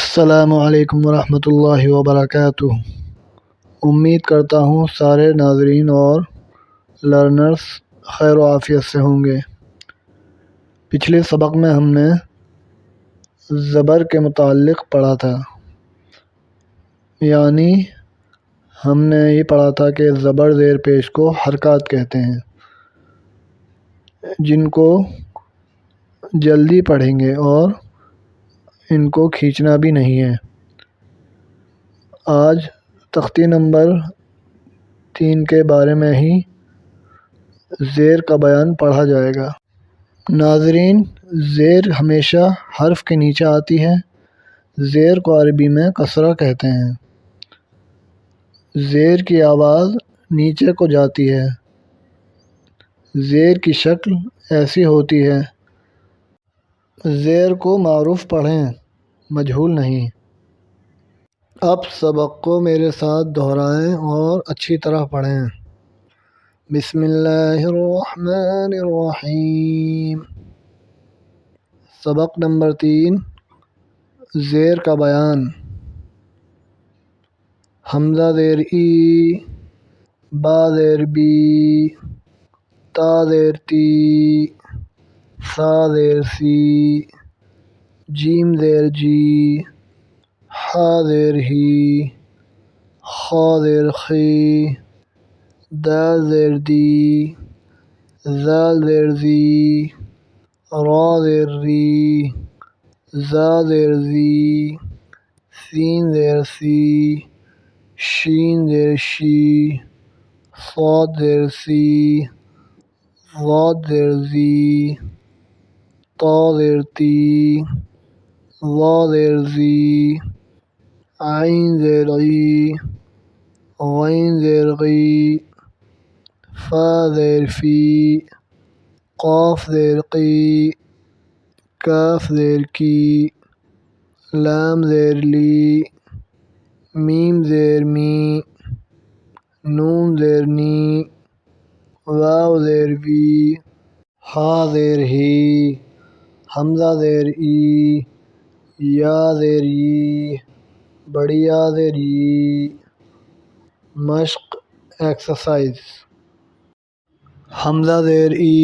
السلام علیکم ورحمۃ اللہ وبرکاتہ۔ امید کرتا ہوں سارے ناظرین اور لرنرز خیر و عافیت سے ہوں گے۔ پچھلے سبق میں ہم نے زبر کے متعلق پڑھا تھا، یعنی ہم نے یہ پڑھا تھا کہ زبر زیر پیش کو حرکات کہتے ہیں، جن کو جلدی پڑھیں گے اور ان کو کھینچنا بھی نہیں ہے۔ آج تختی نمبر 3 کے بارے میں ہی زیر کا بیان پڑھا جائے گا۔ ناظرین، زیر ہمیشہ حرف کے نیچے آتی ہے۔ زیر کو عربی میں کسرہ کہتے ہیں۔ زیر کی آواز نیچے کو جاتی ہے۔ زیر کی شکل ایسی ہوتی ہے۔ زیر کو معروف پڑھیں، مجہول نہیں۔ اب سبق کو میرے ساتھ دہرائیں اور اچھی طرح پڑھیں۔ بسم اللہ الرحمن الرحیم۔ سبق نمبر 3، زیر کا بیان۔ حمزہ زیر ای، با زیر بی، تا زیر تی، سا زیر سی، جیم زیر جی، حا زیر ہی، خا زیر خی، دال زیر دی، زال زیر زی، را زیر ری، زا زیر زی، سین زیر سی، شین زیر شی، صاد زیر سی، ضاد زیر زی، طا زیر تی، ظا زیر زی، عین زیر عی، غین زیر غی، فا زیر فی، قاف زیر قی، کاف زیر کی، لام زیر لی، میم زیر می، نون زیر نی، واو زیر وی، ہا زیر ہی، حمزہ زیر ای، یا زیر ی، بڑی یا زیر ی۔ مشق ایکسرسائز۔ حمزہ زیر ای،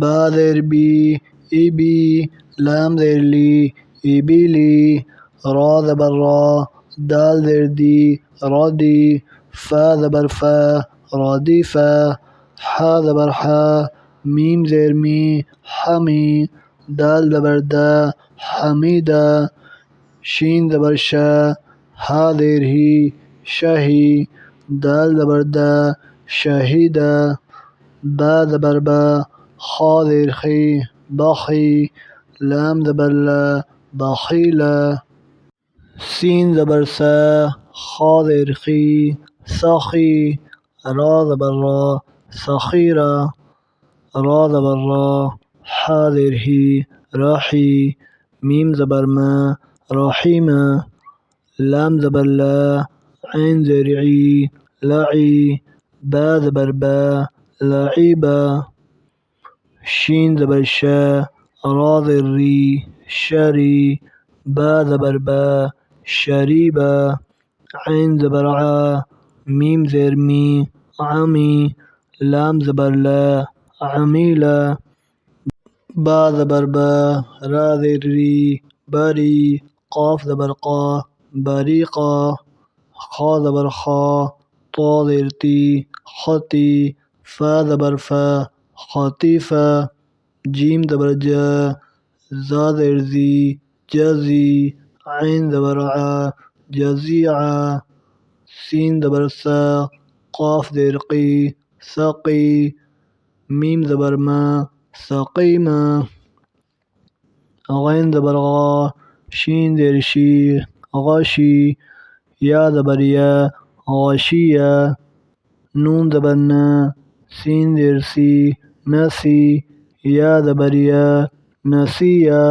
با زیر بی، ای بی، لام زیر لی، ای بی لی، را زبر را، دال زیر دی، را دی، فا زبر فا، را دی فا، حا زبر حا، میم زیر می، حمی، دال زبر دا، حمیدہ، شین زبر شا، ہا زیر ہی، شہی، دال زبر دا، شہیدہ، با زبر با، خا زیر خی، بخی، لام زبر لا، بخیلہ، سین زبر سا، خا زیر خی، سخی، را زبر را، سخیرہ، را زبر را، حا زیر ہی، راحی، میم زبر ما، رحیمہ، لام زبر لا، عین زیر عی، لعی، با زبر با، لعیبہ، شین زبر شا، را زیر ری، شری، با زبر با، شریبہ، عین زبر عا، میم زیر می، عمی، لام زبر لا، عمیلہ، با زبر با، را زیر ری، بری، قاف زبر قا، بریقہ، خا زبر خا، طا زیر تی، خطی، فا زبر فا، خطیفہ، جیم زبر جا، زا زیر زی، جزی، عین زبر عا، جزیعہ، سین زبر سا، قاف زیر قی، سقی، میم زبر ما، سقیمہ، غین زبر غا، شین زیر شی، غشی، یا زبر یا، غشیہ، نون زبر نا، سین زیر سی، نسی، یا زبر یا، نسیہ۔